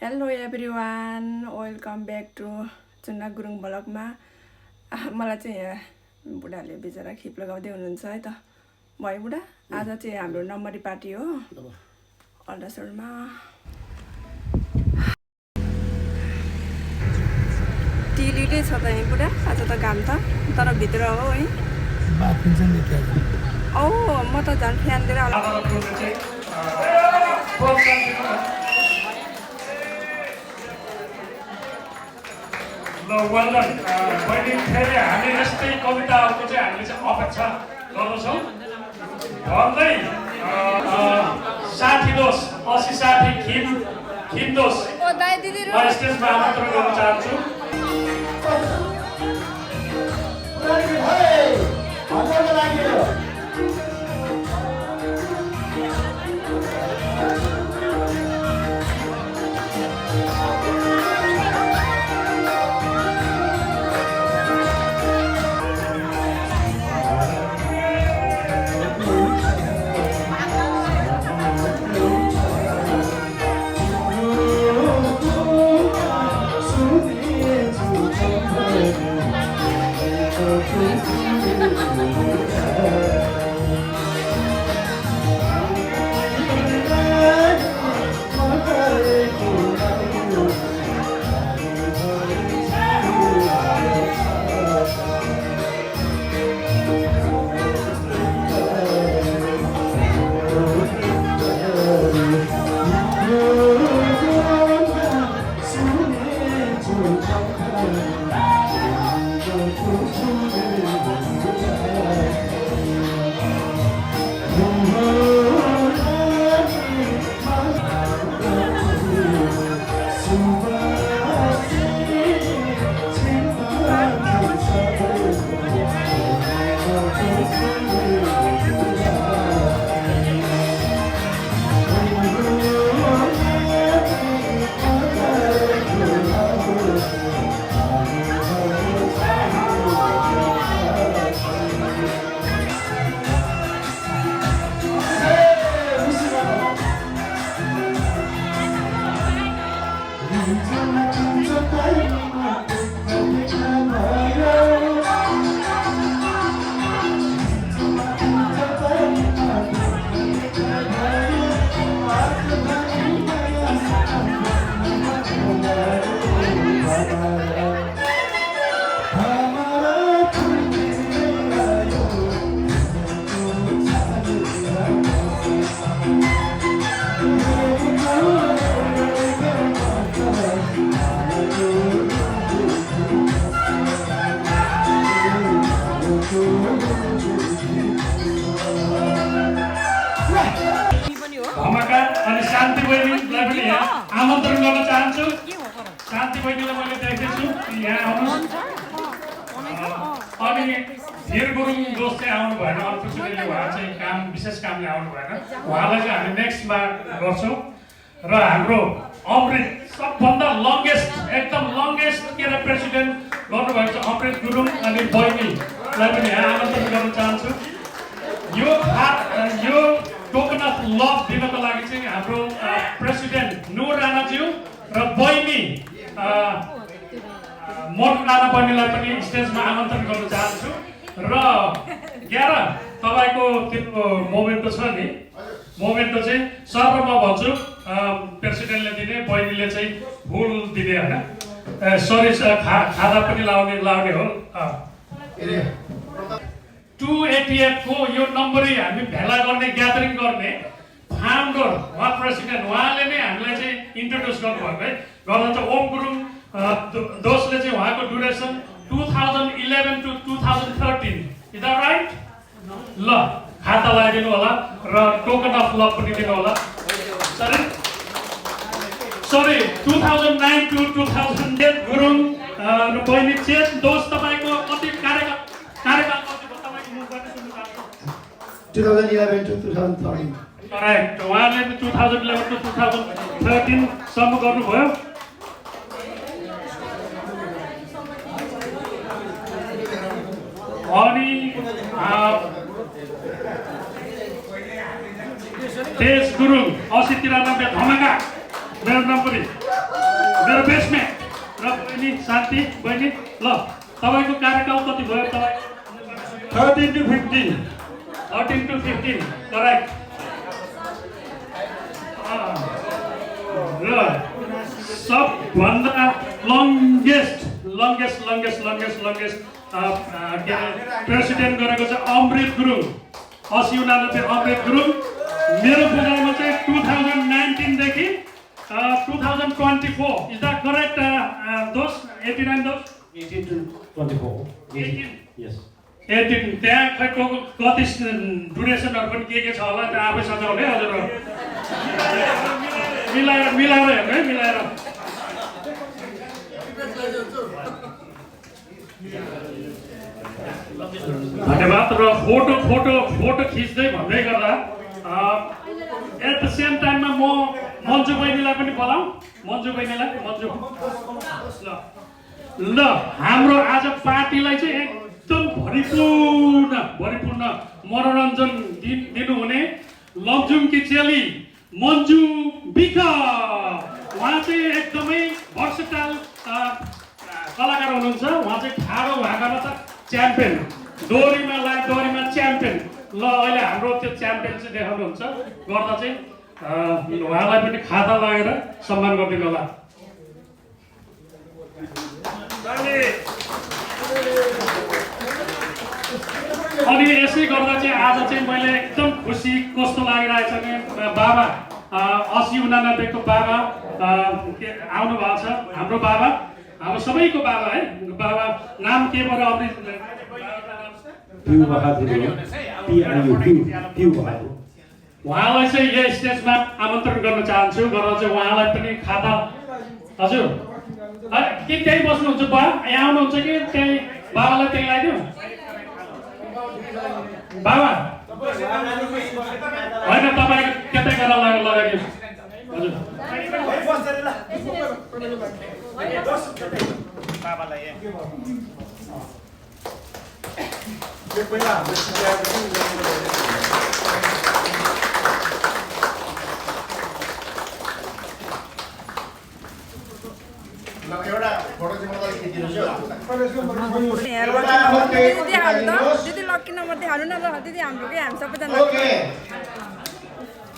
Hello everyone, welcome back to Chunna Gurung ब्लगमा। मलाई चाहिँ यहाँ बुढाले बिचरा खिप लगाउँदै हुनुहुन्छ है त। भयो बुढा, आज चाहिँ हाम्रो नम्बरी पार्टी हो अल्डासरमा। टिलिटै छ त यहाँ बुढा, आज त घाम त तर भित्र हो है। औ म त झन् फ्यान दिएर ल वेलडन मैले फेरि हामी यस्तै कविताहरूको चाहिँ हामीले चाहिँ अपेक्षा गर्दछौँ भन्दै 60 दोष 80 खिम दोष स्टेजमा आमन्त्रण गर्न चाहन्छु। धमाका अनि शान्ति बहिनीलाई पनि यहाँ आमन्त्रण गर्न चाहन्छु। शान्ति बहिनीलाई मैले देखेको छु यहाँ आउनुहोस्। अनि धीर गुरुङ दोष चाहिँ आउनु भएन, अनफर्चुनेटली उहाँ चाहिँ विशेष कामले आउनु भएन। उहाँलाई चाहिँ हामी नेक्स्टमा गर्छौँ। र हाम्रो अमृत सबभन्दा एकदम लङ्गेस्ट प्रेसिडेन्ट गर्नुभएको छ अमृत गुरुङ अनि बहिनीलाई पनि यहाँ आमन्त्रण गर्न चाहन्छु। यो टोकन अफ लभ दिनको लागि चाहिँ हाम्रो प्रेसिडेन्ट नुर राणाज्यू र बहिनी मोर्क राणा बहिनीलाई पनि स्टेजमा आमन्त्रण गर्न चाहन्छु। र 11 तपाईँको त्यो मोमेन्टो छ नि, मोमेन्टो चाहिँ सर्वमा भन्छु प्रेसिडेन्टले दिने, बहिनीले चाहिँ फुल दिने होइन, सरी खाना पनि लाउने हो। 288 को यो नम्बरी हामी भेला गर्ने, ग्यादरिङ गर्ने फाउन्डर उहाँ प्रेसिडेन्ट, उहाँले नै हामीलाई चाहिँ इन्ट्रोड्युस गर्नुभएको है। गर्दा चाहिँ ओम गुरुङ दोषले चाहिँ उहाँको duration 2011 to 2013, is that right? ल खाता लगाइदिनु होला र टोकन अफ लभ पनि दिनु होला। सरी 2009 to 2010 गुरुङ र बहिनी चेत दोष तपाईँको कति कार्यकाल 2011 to 2013. करेक्ट, उहाँले 2011 to 2013 सम्म गर्नुभयो। अनि तेज गुरुङ 80-93 धमाका मेरो नाम पनि दिदी शान्ति बहिनी ल तपाईँको कार्यकाल कति भयो तपाईँ 13 to 15 13 to 15 करेक्ट ल सबभन्दा लङ्गेस्ट प्रेसिडेन्ट गरेको चाहिँ अमृत गुरुङ 80-89 अमृत गुरुङ मेरो बुझाइमा चाहिँ 2019 देखि 2024 is the correct those 89 those 18 to 24 18 yes 18 त्यहाँ खै कति ड्युरेसनहरू पनि के छ होला त्यहाँ आफै सजाउने हजुर मिलाएर हेर्नु है मिलाएर धन्यवाद र फोटो खिच्दै भन्दै गर्दा एट द सेम टाइममा म मन्जु बहिनीलाई पनि बोलाऊँ मन्जु ल हाम्रो आज पार्टीलाई चाहिँ एकदम भरिपूर्ण मनोरञ्जन दिनुहुने लमजुङकी चेली मन्जु बिक उहाँ चाहिँ एकदमै भर्सटाइल कलाकार हुनुहुन्छ उहाँ चाहिँ ठाडो भाकामा त च्याम्पियन डोरीमा च्याम्पियन ल अहिले हाम्रो त्यो च्याम्पियन चाहिँ देखाउनुहुन्छ गर्दा चाहिँ उहाँलाई पनि खाता लागेर सम्मान गरिदिनु होला अनि यसै गर्दा चाहिँ आज चाहिँ मैले एकदम खुसी कस्तो लागिरहेछ भने बाबा 80-89 को बाबा आउनु भएको छ हाम्रो बाबा हाम्रो सबैको बाबा है बाबा नाम के भयो अमृत पिउ बहादुर उहाँलाई चाहिँ यो स्टेजमा आमन्त्रण गर्न चाहन्छु गरेर चाहिँ उहाँलाई पनि खाता हजुर के त्यही बस्नुहुन्छ बा यहाँ आउनुहुन्छ कि त्यही बाबालाई त्यही लगाइदिउँ बाबा होइन तपाईँ कतै गरेर लगाइदिउँ हजुर एउटा फोटो चाहिँ मलाई खिचिदिनुहोस् दिदी लक्की नम्बर देखाउनु न ल दिदी हाम्रो के हामी सबैजना ओके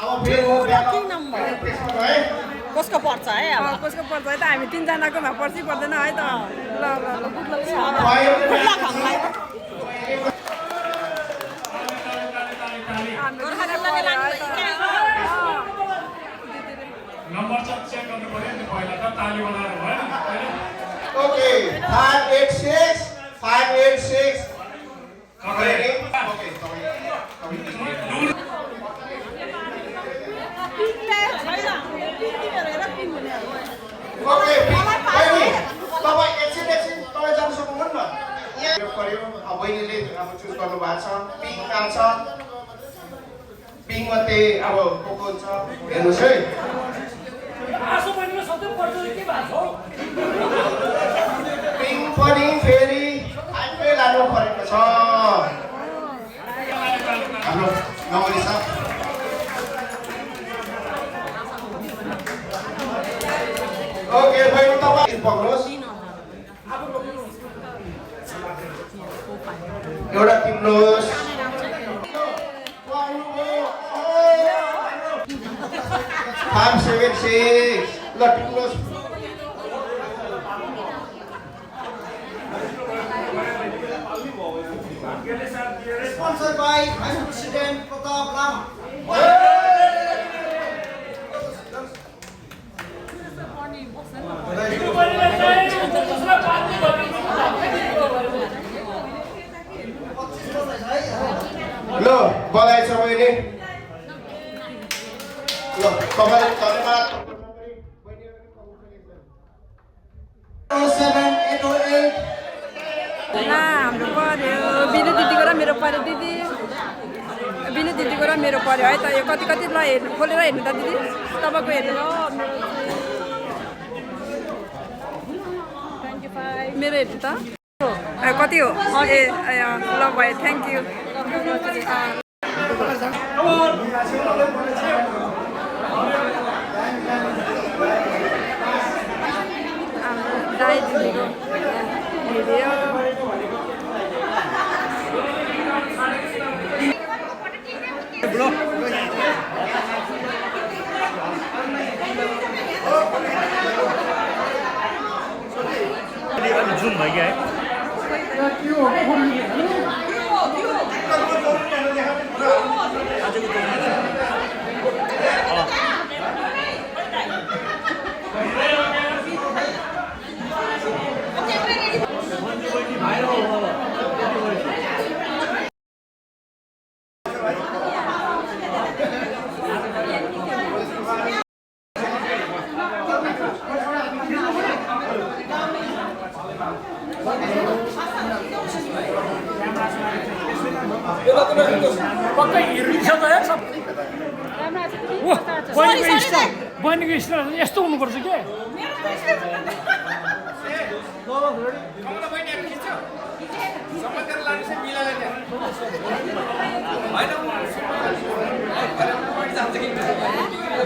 अब फेरि लक्की नम्बर कसको पर्छ है अब कसको पर्छ है त हामी तीनजनाकोमा पर्छ पर्दैन है त ल नम्बर चेक गर्नु पर्यो नि पहिला त ताली बजाएर भयो ओके 586 ओके ओके तपाईँ एकछिन तपाईँ जान सक्नुहुन्न यहाँ पर्यो अब बहिनीले अब चुज गर्नु भएको छ पिङ्क आउँछ पिङ्क मात्रै अब को हुन्छ हेर्नुहोस् है पिङ्क पनि फेरि आफै लानु परेको छ हाम्रो नमरी साहब ओके बहिनी तपाईँ पक्नुहोस् एउटा टिप्नुहोस् 576 ल टिप्नुहोस् Sponsored by Vice President Pratap Ram. ल बधाई छ बहिनी ल तपाईलाई धन्यवाद 07808 हाम्रो पर्यो बिनु दिदीको र मेरो पर्यो दिदी बिनु दिदीको र मेरो पर्यो है त यो कति ल हेर्नु खोलेर हेर्नु त दिदी तपाईँको हेर्नु मेरो हेर्नु त कति हो ए ल भयो थ्याङ्क यू दाइ दिदीको भिडियो जुन भयो पक्कै रिस त सब बहिनीको स्टाइल यस्तो हुनुपर्छ के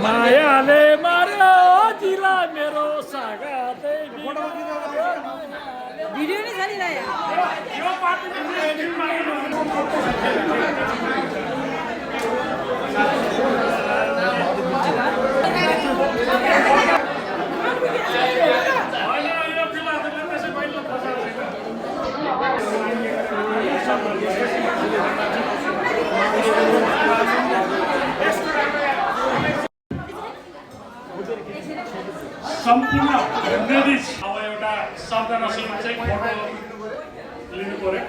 मायाले मार्यो जिला मेरो सागाते भिडियो नै चलिरहेको सम्पूर्ण लेडिज अब एउटा शब्दसँग चाहिँ फोटो लिनु पर्यो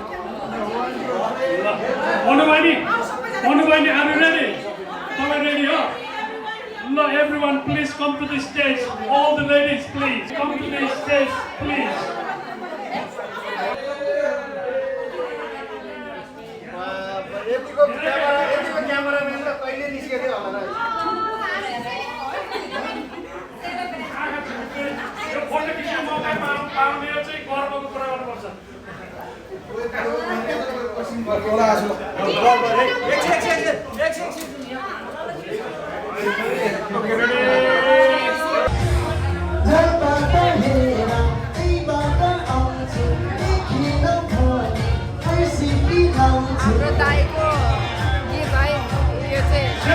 ल मनु बहिनी आर यु रेडी तपाईँ रेडी हो ल everyone please come to the stage all the ladies please come to the stage please यतिको क्यामेराम्यान त कहिले निस्केको थियो होला यो फोटो खिच्ने मौका पाउने चाहिँ गर्वको कुरा गर्नुपर्छ हाम्रो दाइको गीत है यो चाहिँ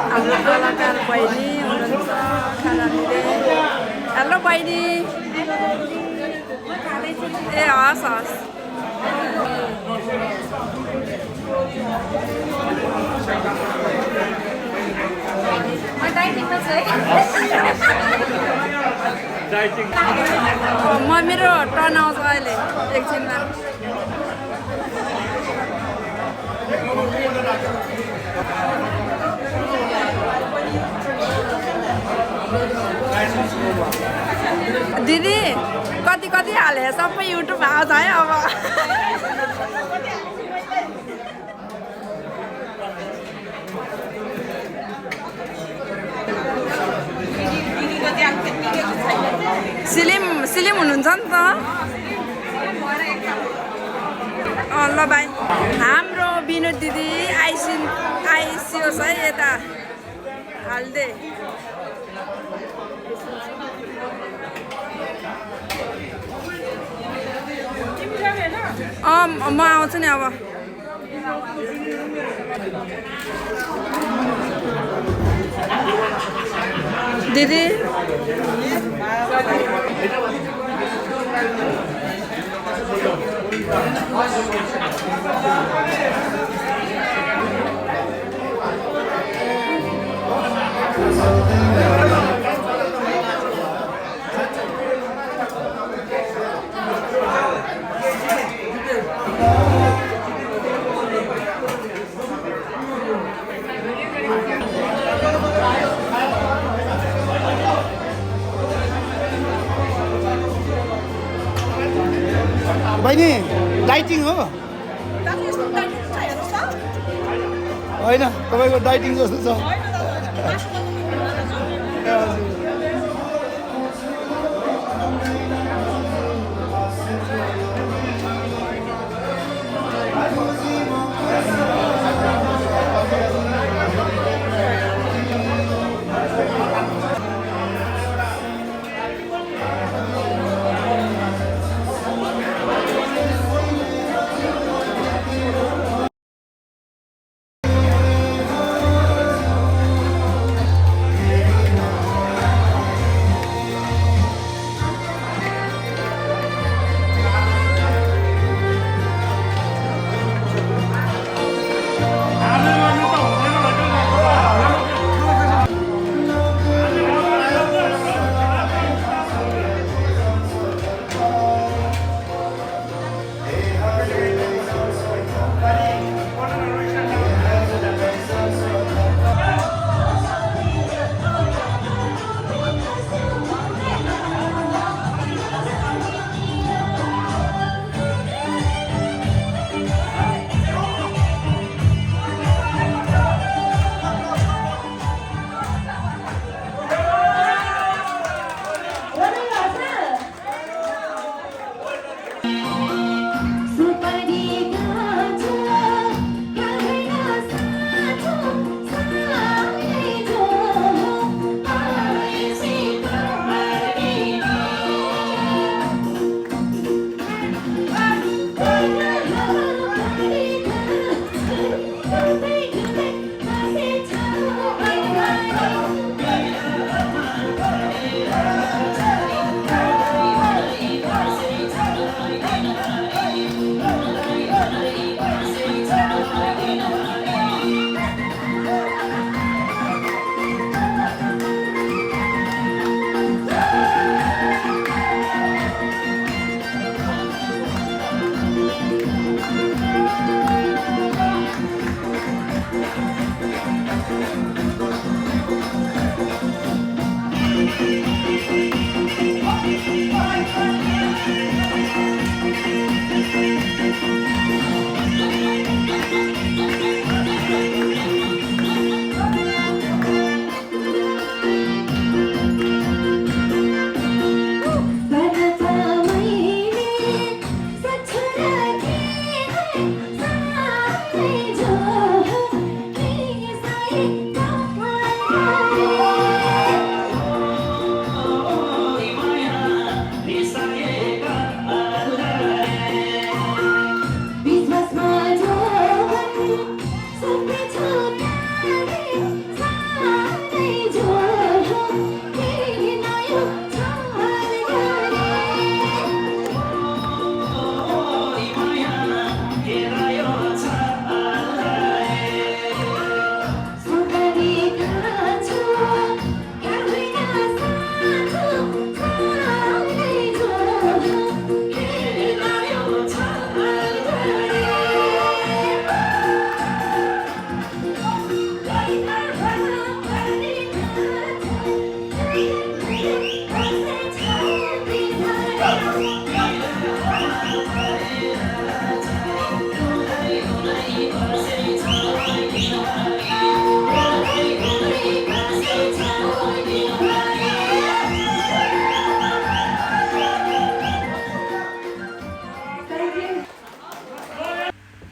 हाम्रो कलाकार बहिनी हुनुहुन्छ खाना दिँदै हेलो बहिनी ए हस् हस् म मेरो टर्न आउँछ अहिले एकछिनमा दिदी कति कति हाले सबै युट्युब आउँछ है अब सिलिम हुनुहुन्छ नि त ल भाइ हाम्रो विनोद दिदी आइसियोस् है यता हाल्दै म आउँछु नि अब दिदी बहिनी डाइटिङ हो होइन तपाईँको डाइटिङ जस्तो छ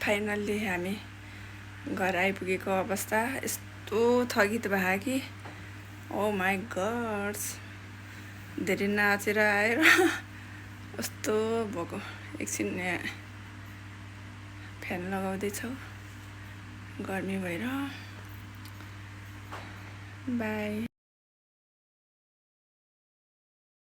फाइनल्ली हामी घर आइपुगेको अवस्था यस्तो थकित भयो कि ओ माई गड्स धेरै नाचेर आएर कस्तो भएको एकछिन यहाँ फ्यान लगाउँदैछौँ गर्मी भएर बाई